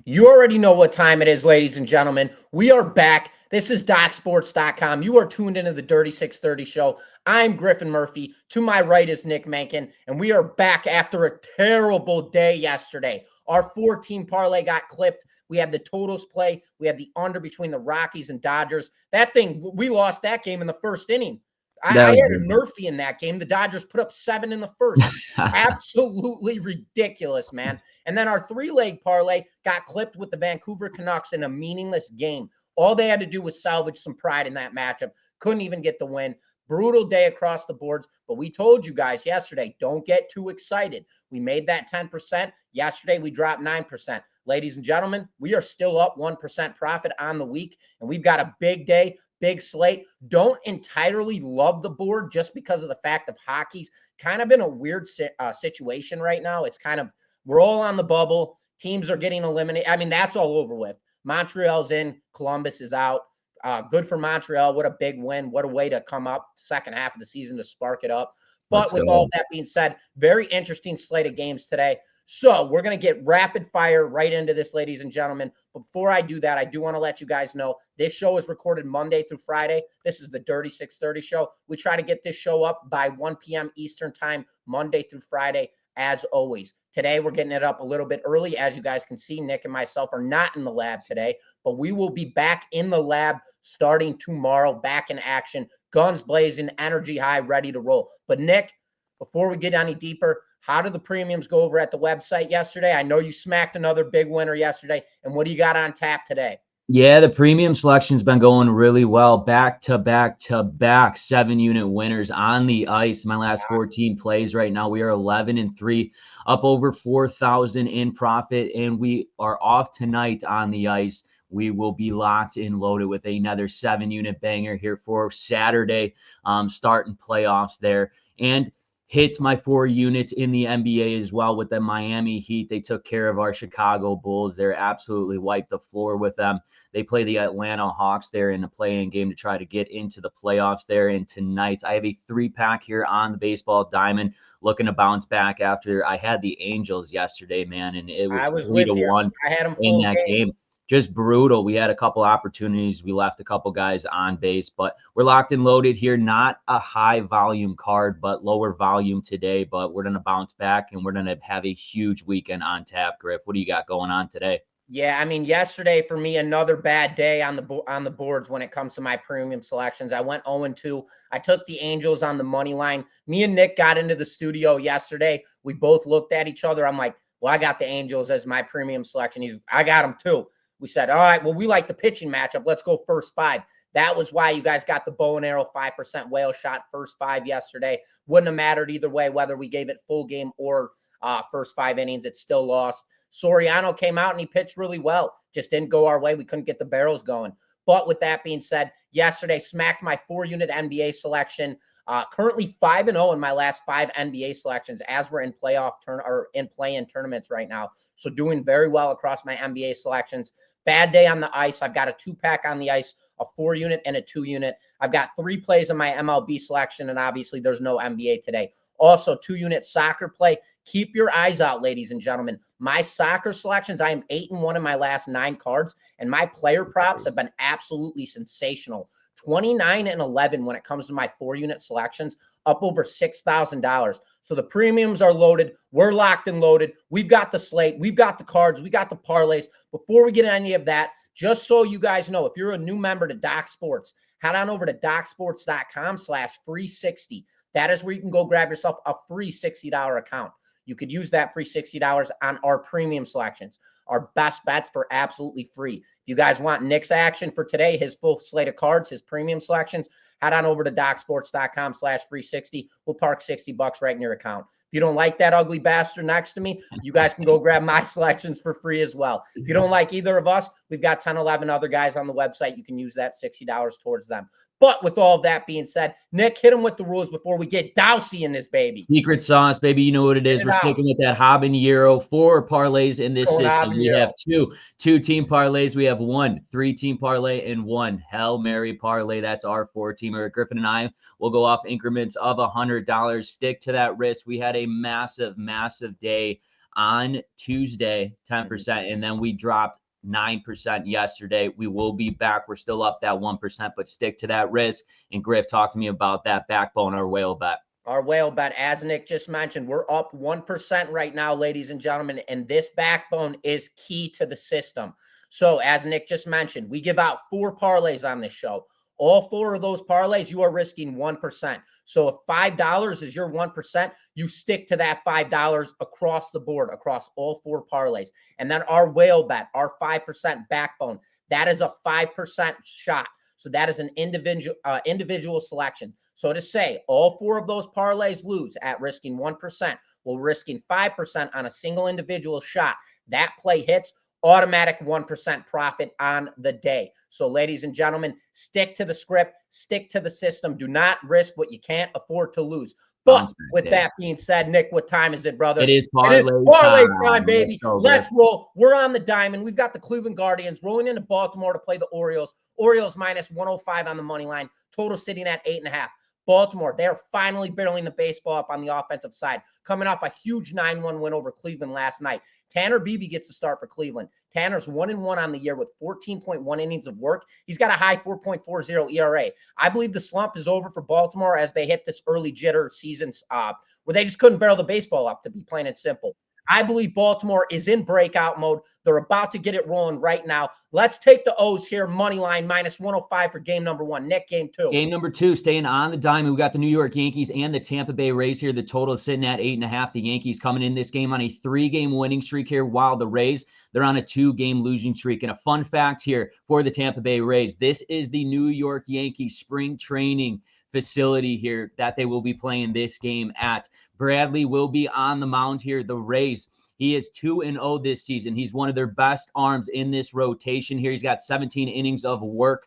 You already know what time it is, ladies and gentlemen. We are back. This is DocSports.com. You are tuned into the Dirty 630 show. I'm Griffin Murphy. To my right is Nick Menken, and we are back after a terrible day yesterday. Our 4-team parlay got clipped. We had the totals play. We had the under between the Rockies and Dodgers. That thing, we lost that game in the first inning. I had a Murphy in that game. The Dodgers put up 7 in the first. Absolutely ridiculous, man. And then our 3-leg parlay got clipped with the Vancouver Canucks in a meaningless game. All they had to do was salvage some pride in that matchup. Couldn't even get the win. Brutal day across the boards. But we told you guys yesterday, don't get too excited. We made that 10%. Yesterday, we dropped 9%. Ladies and gentlemen, we are still up 1% profit on the week. And we've got a big day. Big slate. Don't entirely love the board just because of the fact of hockey's kind of in a weird situation right now. It's kind of, we're all on the bubble. Teams are getting eliminated. I mean, that's all over with. Montreal's in. Columbus is out. Good for Montreal. What a big win. What a way to come up second half of the season to spark it up. But with all that being said, very interesting slate of games today. So we're going to get rapid fire right into this, ladies and gentlemen. Before I do that, I do want to let you guys know this show is recorded Monday through Friday. This is the Dirty 630 show. We try to get this show up by 1 p.m. Eastern time, Monday through Friday, as always. Today, we're getting it up a little bit early. As you guys can see, Nick and myself are not in the lab today, but we will be back in the lab starting tomorrow, back in action, guns blazing, energy high, ready to roll. But Nick, before we get any deeper, how did the premiums go over at the website yesterday? I know you smacked another big winner yesterday. And what do you got on tap today? Yeah, the premium selection's been going really well. Back to back 7-unit winners on the ice. My last 14 plays right now, we are 11-3, up over 4,000 in profit, and we are off tonight on the ice. We will be locked and loaded with another 7-unit banger here for Saturday, starting playoffs there. And hit my 4 units in the NBA as well with the Miami Heat. They took care of our Chicago Bulls. They're absolutely wiped the floor with them. They play the Atlanta Hawks there in the play-in game to try to get into the playoffs there. And tonight, I have a 3-pack here on the baseball diamond, looking to bounce back after I had the Angels yesterday, man, and it was 3-1 in that game. Just brutal. We had a couple opportunities. We left a couple guys on base, but we're locked and loaded here. Not a high volume card, but lower volume today. But we're going to bounce back, and we're going to have a huge weekend on tap, Griff. What do you got going on today? Yeah, I mean, yesterday for me, another bad day on the boards when it comes to my premium selections. I went 0-2. I took the Angels on the money line. Me and Nick got into the studio yesterday. We both looked at each other. I'm like, well, I got the Angels as my premium selection. I got them too. We said, all right, well, we like the pitching matchup. Let's go first 5. That was why you guys got the bow and arrow 5% whale shot first 5 yesterday. Wouldn't have mattered either way, whether we gave it full game or first 5 innings. It still lost. Soriano came out and he pitched really well. Just didn't go our way. We couldn't get the barrels going. But with that being said, yesterday smacked my 4-unit NBA selection. Currently 5-0 in my last 5 NBA selections as we're in play-in tournaments right now. So doing very well across my NBA selections. Bad day on the ice. I've got a 2-pack on the ice, a 4-unit and a 2-unit. I've got 3 plays in my MLB selection, and obviously there's no NBA today. Also, 2-unit soccer play. Keep your eyes out, ladies and gentlemen. My soccer selections, I am 8-1 in my last 9 cards, and my player props have been absolutely sensational. 29-11 when it comes to my 4-unit selections, up over $6,000. So the premiums are loaded. We're locked and loaded. We've got the slate. We've got the cards. We got the parlays. Before we get any of that, just so you guys know, if you're a new member to Doc Sports, head on over to docsports.com/free60. That is where you can go grab yourself a free $60 account. You could use that free $60 on our premium selections, our best bets for absolutely free. If you guys want Nick's action for today, his full slate of cards, his premium selections, head on over to docsports.com/free60. We'll park $60 right in your account. If you don't like that ugly bastard next to me, you guys can go grab my selections for free as well. If you don't like either of us, we've got 10, 11 other guys on the website. You can use that $60 towards them. But with all of that being said, Nick, hit him with the rules before we get dousey in this baby. Secret sauce, baby. You know what it is. We're sticking with that habanero. 4 parlays in this system. We have two team parlays. We have 1 3-team parlay and 1 Hail Mary parlay. That's our 4-teamer. Griffin and I will go off increments of $100. Stick to that risk. We had a massive day on Tuesday, 10%, and then we dropped 9% yesterday. We will be back. We're still up that 1%, but stick to that risk. And Griff, talk to me about that backbone or whale bet. Our whale bet, as Nick just mentioned, we're up 1% right now, ladies and gentlemen, and this backbone is key to the system. So as Nick just mentioned, we give out 4 parlays on this show. All 4 of those parlays, you are risking 1%. So if $5 is your 1%, you stick to that $5 across the board, across all 4 parlays. And then our whale bet, our 5% backbone, that is a 5% shot. So that is an individual selection. So to say all 4 of those parlays lose at risking 1%, while risking 5% on a single individual shot, that play hits, automatic 1% profit on the day. So ladies and gentlemen, stick to the script, stick to the system. Do not risk what you can't afford to lose. But with that being said, Nick, what time is it, brother? It is parlay time, baby. Let's roll. We're on the diamond. We've got the Cleveland Guardians rolling into Baltimore to play the Orioles. Orioles minus 105 on the money line. Total sitting at 8.5. Baltimore, they're finally barreling the baseball up on the offensive side, coming off a huge 9-1 win over Cleveland last night. Tanner Beebe gets to start for Cleveland. Tanner's 1-1 on the year with 14.1 innings of work. He's got a high 4.40 ERA. I believe the slump is over for Baltimore as they hit this early jitter season where they just couldn't barrel the baseball up, to be plain and simple. I believe Baltimore is in breakout mode. They're about to get it rolling right now. Let's take the O's here. Money line minus 105 for game number 1. Nick, game 2. Game number 2, staying on the diamond. We got the New York Yankees and the Tampa Bay Rays here. The total is sitting at 8.5. The Yankees coming in this game on a 3-game winning streak here, while the Rays, they're on a 2-game losing streak. And a fun fact here for the Tampa Bay Rays, this is the New York Yankees spring training facility here that they will be playing this game at. Bradley will be on the mound here. The Rays, he is 2-0 this season. He's one of their best arms in this rotation here. He's got 17 innings of work.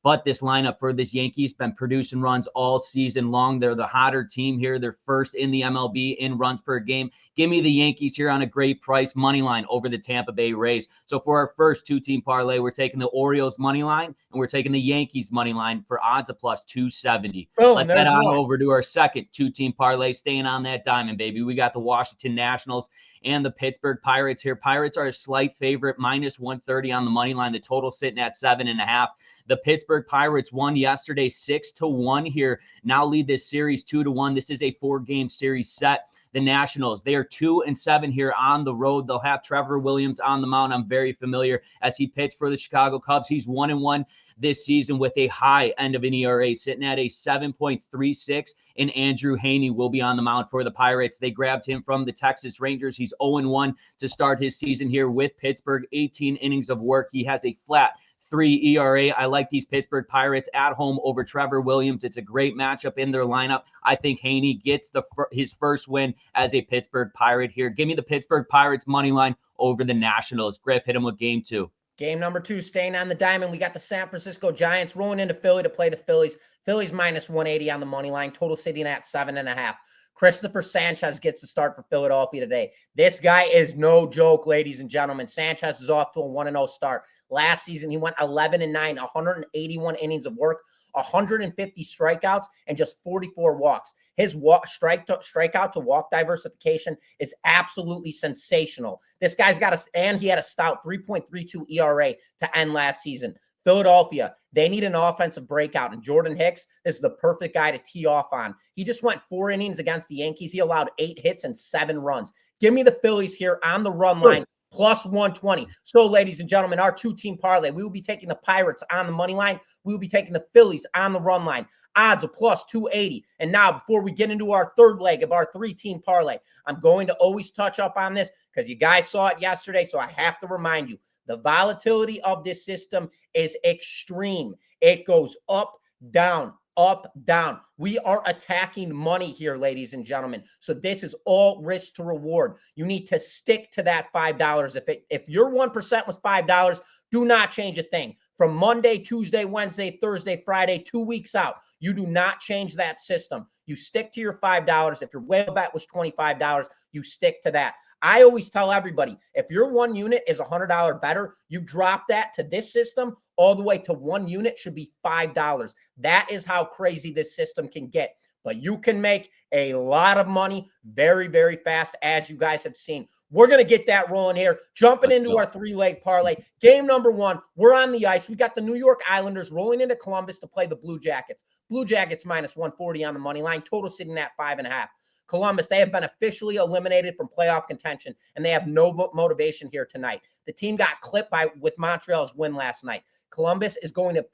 But this lineup for this Yankees been producing runs all season long. They're the hotter team here. They're first in the MLB in runs per game. Give me the Yankees here on a great price money line over the Tampa Bay Rays. So for our first 2-team parlay, we're taking the Orioles money line and we're taking the Yankees money line for odds of plus 270. Boom, let's head on over to our second 2-team parlay, staying on that diamond, baby. We got the Washington Nationals and the Pittsburgh Pirates here. Pirates are a slight favorite, minus 130 on the money line. The total sitting at 7.5. The Pittsburgh Pirates won yesterday 6-1 here. Now lead this series 2-1. This is a 4-game series set. The Nationals, they are 2-7 here on the road. They'll have Trevor Williams on the mound. I'm very familiar as he pitched for the Chicago Cubs. He's 1-1 this season with a high end of an ERA, sitting at a 7.36. And Andrew Haney will be on the mound for the Pirates. They grabbed him from the Texas Rangers. He's 0-1 to start his season here with Pittsburgh. 18 innings of work. He has a flat 3 ERA. I like these Pittsburgh Pirates at home over Trevor Williams. It's a great matchup in their lineup. I think Haney gets his first win as a Pittsburgh Pirate here. Give me the Pittsburgh Pirates money line over the Nationals. Griff, hit him with game 2. Game number 2, staying on the diamond. We got the San Francisco Giants rolling into Philly to play the Phillies. Phillies minus 180 on the money line. Total sitting at 7.5. Christopher Sanchez gets to start for Philadelphia today. This guy is no joke, ladies and gentlemen. Sanchez is off to a 1-0 start. Last season, he went 11-9, 181 innings of work, 150 strikeouts, and just 44 walks. His strikeout to walk diversification is absolutely sensational. This guy's he had a stout 3.32 ERA to end last season. Philadelphia, they need an offensive breakout, and Jordan Hicks is the perfect guy to tee off on. He just went 4 innings against the Yankees. He allowed 8 hits and 7 runs. Give me the Phillies here on the run line, plus 120. So, ladies and gentlemen, our 2-team parlay, we will be taking the Pirates on the money line. We will be taking the Phillies on the run line. Odds of plus 280. And now, before we get into our third leg of our 3-team parlay, I'm going to always touch up on this because you guys saw it yesterday, so I have to remind you. The volatility of this system is extreme. It goes up, down, up, down. We are attacking money here, ladies and gentlemen. So this is all risk to reward. You need to stick to that $5. If your 1% was $5, do not change a thing. From Monday, Tuesday, Wednesday, Thursday, Friday, 2 weeks out, you do not change that system. You stick to your $5. If your whale bet was $25, you stick to that. I always tell everybody, if your 1 unit is $100 better, you drop that to this system, all the way to 1 unit should be $5. That is how crazy this system can get. But you can make a lot of money very, very fast, as you guys have seen. We're going to get that rolling here. Jumping Let's into go. our 3-leg parlay. Game number 1, we're on the ice. We got the New York Islanders rolling into Columbus to play the Blue Jackets. Blue Jackets minus 140 on the money line. Total sitting at 5.5. Columbus, they have been officially eliminated from playoff contention, and they have no motivation here tonight. The team got clipped with Montreal's win last night. Columbus is going to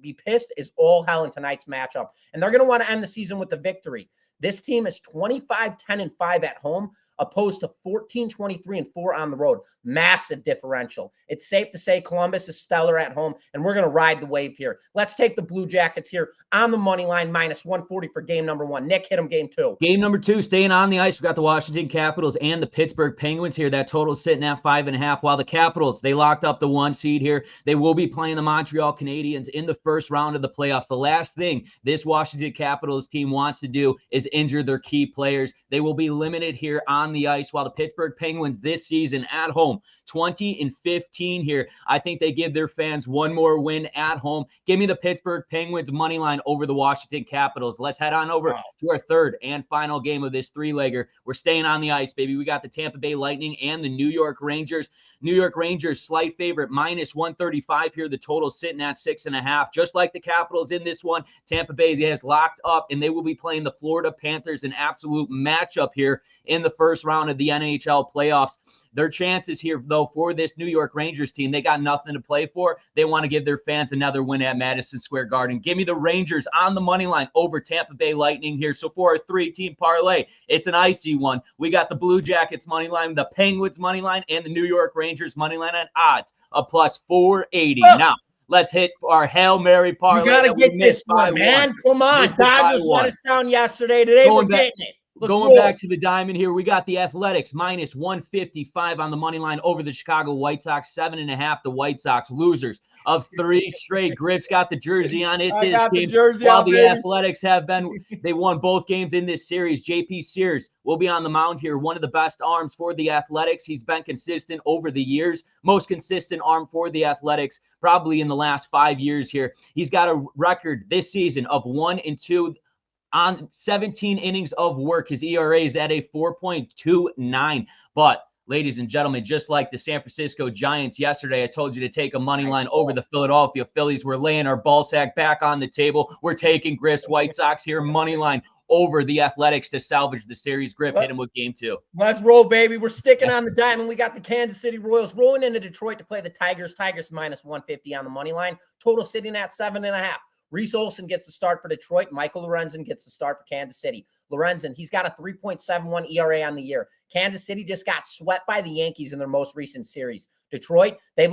be pissed as all hell in tonight's matchup, and they're going to want to end the season with a victory. This team is 25-10-5 at home, opposed to 14-23-4 on the road. Massive differential. It's safe to say Columbus is stellar at home, and we're going to ride the wave here. Let's take the Blue Jackets here on the money line, minus 140 for game number 1. Nick, hit them game 2. Game number 2, staying on the ice. We've got the Washington Capitals and the Pittsburgh Penguins here. That total is sitting at 5.5. While the Capitals, they locked up the 1 seed here. They will be playing the Montreal Canadiens in the first round of the playoffs. The last thing this Washington Capitals team wants to do is injure their key players. They will be limited here on the ice, while the Pittsburgh Penguins this season at home, 20-15 here. I think they give their fans one more win at home. Give me the Pittsburgh Penguins money line over the Washington Capitals. Let's head on over to our third and final game of this 3-legger. We're staying on the ice, baby. We got the Tampa Bay Lightning and the New York Rangers. New York Rangers, slight favorite, minus 135 here. The total sitting at 6.5. Just like the Capitals in this one, Tampa Bay has locked up, and they will be playing the Florida Panthers, an absolute matchup here in the first round of the NHL playoffs. Their chances here, though, for this New York Rangers team, they got nothing to play for. They want to give their fans another win at Madison Square Garden. Give me the Rangers on the money line over Tampa Bay Lightning here. So for our 3-team parlay, it's an icy one. We got the Blue Jackets money line, the Penguins money line, and the New York Rangers money line at odds of plus 480. Now, let's hit our Hail Mary parlay. You got to get this one, man. Come on. Dodgers let us down yesterday. Today we're getting it. Going back to the diamond here, we got the Athletics minus 155 on the money line over the Chicago White Sox, 7.5. The White Sox, losers of 3 straight. Griff's got the jersey on. It's his team. While the Athletics they won both games in this series. JP Sears will be on the mound here. One of the best arms for the Athletics. He's been consistent over the years. Most consistent arm for the Athletics probably in the last 5 years here. He's got a record this season of 1-2 on 17 innings of work. His ERA is at a 4.29. But, ladies and gentlemen, just like the San Francisco Giants yesterday, I told you to take a money line over the Philadelphia Phillies. We're laying our ball sack back on the table. We're taking Griff's White Sox here, money line over the Athletics to salvage the series. Griff, hit him with game 2. Let's roll, baby. We're sticking on the diamond. We got the Kansas City Royals rolling into Detroit to play the Tigers. Tigers minus 150 on the money line. Total sitting at 7.5. Reese Olson gets the start for Detroit. Michael Lorenzen gets the start for Kansas City. Lorenzen, he's got a 3.71 ERA on the year. Kansas City just got swept by the Yankees in their most recent series. Detroit, they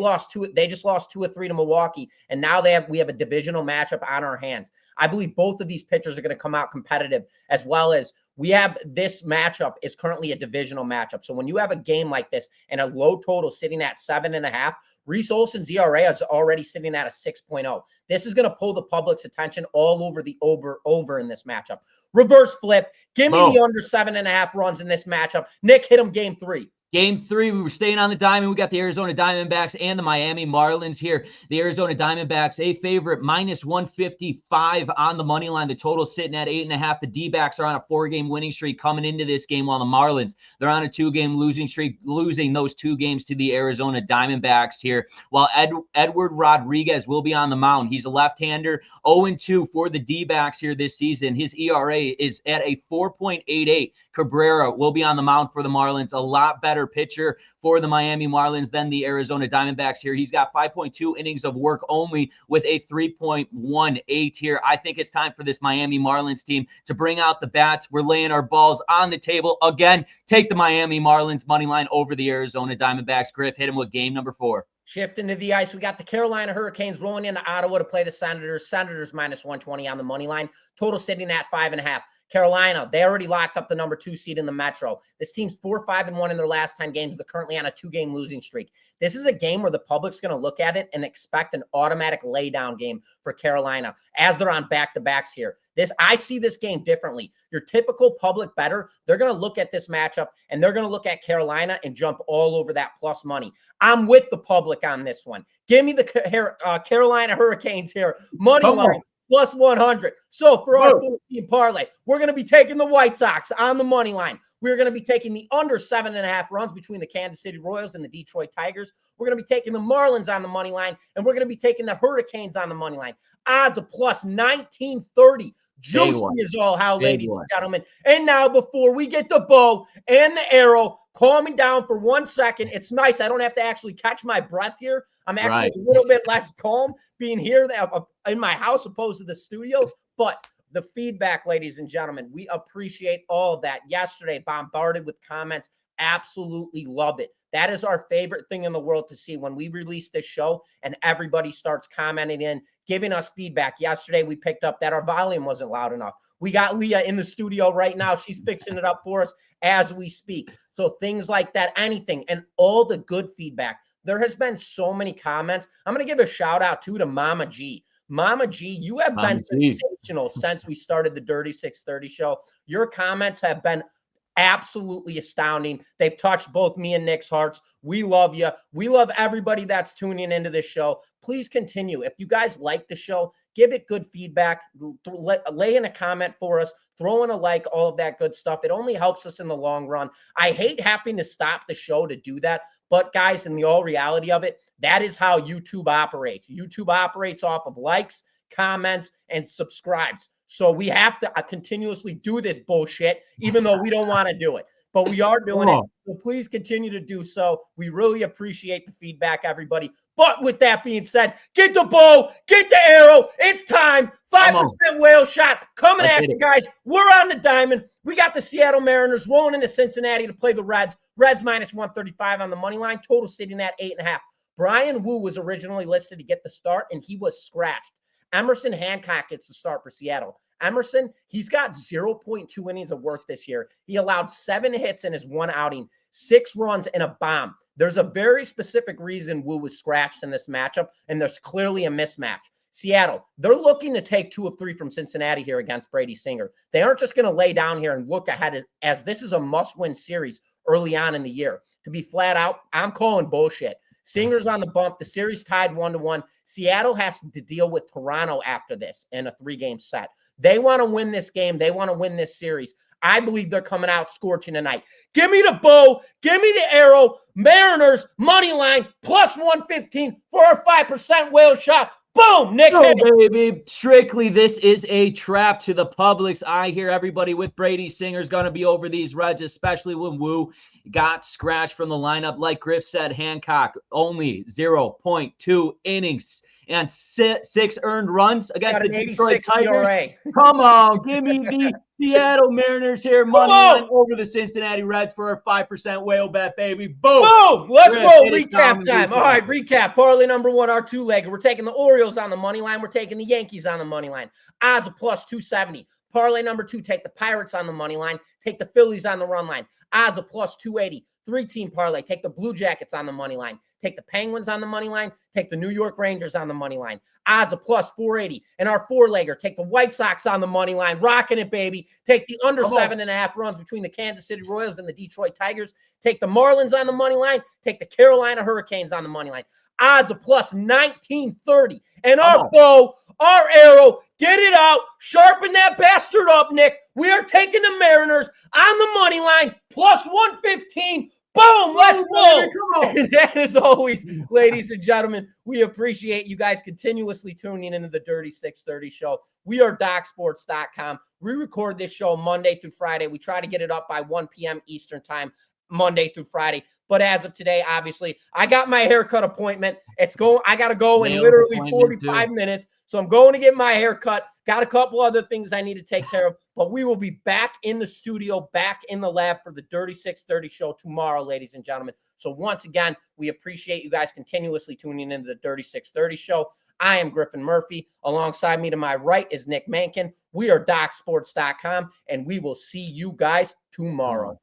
just lost 2 of 3 to Milwaukee, and now we have a divisional matchup on our hands. I believe both of these pitchers are going to come out competitive, as well as we have this matchup is currently a divisional matchup. So when you have a game like this and a low total sitting at 7.5, Reese Olson's ERA is already sitting at a 6.0. This is going to pull the public's attention all over the over in this matchup. Reverse flip. Give me the under 7.5 runs in this matchup. Nick, hit him game 3. Game 3, we were staying on the diamond. We got the Arizona Diamondbacks and the Miami Marlins here. The Arizona Diamondbacks, a favorite, minus 155 on the money line. The total sitting at 8.5. The D-backs are on a 4-game winning streak coming into this game, while the Marlins, they're on a 2-game losing streak, losing those 2 games to the Arizona Diamondbacks here. While Edward Rodriguez will be on the mound. He's a left-hander, 0-2 for the D-backs here this season. His ERA is at a 4.88. Cabrera will be on the mound for the Marlins, a lot better pitcher for the Miami Marlins than the Arizona Diamondbacks here. He's got 5.2 innings of work only with a 3.18 here. I think it's time for this Miami Marlins team to bring out the bats. We're laying our balls on the table. Again, take the Miami Marlins money line over the Arizona Diamondbacks. Griff, hit him with game number 4. Shifting to the ice, we got the Carolina Hurricanes rolling into Ottawa to play the Senators. Senators minus 120 on the money line. Total sitting at 5.5. Carolina, they already locked up the number 2 seed in the Metro. This team's 4-5-1 in their last 10 games. They're currently on a 2-game losing streak. This is a game where the public's going to look at it and expect an automatic laydown game for Carolina as they're on back-to-backs here. I see this game differently. Your typical public bettor, they're going to look at this matchup and they're going to look at Carolina and jump all over that plus money. I'm with the public on this one. Give me the Carolina Hurricanes here. Money line. plus 100. So for our Whoa. 14 parlay, we're going to be taking the White Sox on the money line. We're going to be taking the under 7.5 runs between the Kansas City Royals and the Detroit Tigers. We're going to be taking the Marlins on the money line, and we're going to be taking the Hurricanes on the money line. Odds of plus 1930. Juicy is all how, ladies and gentlemen. And now, before we get the bow and the arrow, calm me down for 1 second. It's nice. I don't have to actually catch my breath here. I'm actually a little bit less calm being here in my house opposed to the studio. But the feedback, ladies and gentlemen, we appreciate all of that. Yesterday, bombarded with comments. Absolutely love it. That is our favorite thing in the world to see when we release this show and everybody starts commenting in, giving us feedback. Yesterday, we picked up that our volume wasn't loud enough. We got Leah in the studio right now. She's fixing it up for us as we speak. So things like that, anything, and all the good feedback. There has been so many comments. I'm going to give a shout out to Mama G. Mama G, you have been sensational since we started the Dirty 630 show. Your comments have been absolutely astounding. They've touched both me and Nick's hearts. We love you. We love everybody that's tuning into this show. Please continue. If you guys like the show, give it good feedback. Lay in a comment for us. Throw in a like, all of that good stuff. It only helps us in the long run. I hate having to stop the show to do that. But guys, in the all reality of it, that is how YouTube operates. YouTube operates off of likes, comments, and subscribes. So we have to continuously do this bullshit, even though we don't want to do it. But we are doing it. So please continue to do so. We really appreciate the feedback, everybody. But with that being said, get the bow, get the arrow. It's time. 5% whale shot coming at you guys. We're on the diamond. We got the Seattle Mariners rolling into Cincinnati to play the Reds. Reds minus 135 on the money line. Total sitting at 8.5. Brian Wu was originally listed to get the start, and he was scratched. Emerson Hancock gets the start for Seattle. Emerson, he's got 0.2 innings of work this year. He allowed 7 hits in his 1 outing, 6 runs, and a bomb. There's a very specific reason Wu was scratched in this matchup, and there's clearly a mismatch. Seattle, they're looking to take 2 of 3 from Cincinnati here against Brady Singer. They aren't just going to lay down here and look ahead as this is a must-win series early on in the year. To be flat out, I'm calling bullshit. Singer's on the bump. The series tied 1-1. Seattle has to deal with Toronto after this in a 3-game set. They want to win this game. They want to win this series. I believe they're coming out scorching tonight. Give me the bow. Give me the arrow. Mariners, money line, plus 115 for a 5% whale shot. Boom, Nick. Oh, baby. Strictly, this is a trap to the public's eye here. Everybody with Brady Singer's going to be over these Reds, especially when Wu got scratched from the lineup. Like Griff said, Hancock only 0.2 innings and 6 earned runs against the Detroit Tigers. Come on, give me the Seattle Mariners here. Money line over the Cincinnati Reds for a 5% whale bet, baby. Boom. Boom. Let's roll. Recap time. All right, recap. Parlay number 1, our 2-legger. We're taking the Orioles on the money line. We're taking the Yankees on the money line. Odds of plus 270. Parlay number 2, take the Pirates on the money line. Take the Phillies on the run line. Odds of plus 280. 3-team parlay. Take the Blue Jackets on the money line. Take the Penguins on the money line. Take the New York Rangers on the money line. Odds of plus 480. And our 4-legger, take the White Sox on the money line. Rocking it, baby. Take the under 7.5 runs between the Kansas City Royals and the Detroit Tigers. Take the Marlins on the money line. Take the Carolina Hurricanes on the money line. Odds of plus 1930. And our bow, our arrow, get it out. Sharpen that bastard up, Nick. We are taking the Mariners on the money line, plus 115. Boom, let's roll. And that is always, ladies and gentlemen, we appreciate you guys continuously tuning into the Dirty 630 show. We are DocSports.com. We record this show Monday through Friday. We try to get it up by 1 p.m. Eastern time, Monday through Friday. But as of today, obviously, I got my haircut appointment. I got to go in literally 45 minutes. So I'm going to get my haircut. Got a couple other things I need to take care of. But we will be back in the studio, back in the lab for the Dirty 630 show tomorrow, ladies and gentlemen. So once again, we appreciate you guys continuously tuning into the Dirty 630 show. I am Griffin Murphy. Alongside me to my right is Nick Menken. We are DocSports.com, and we will see you guys tomorrow.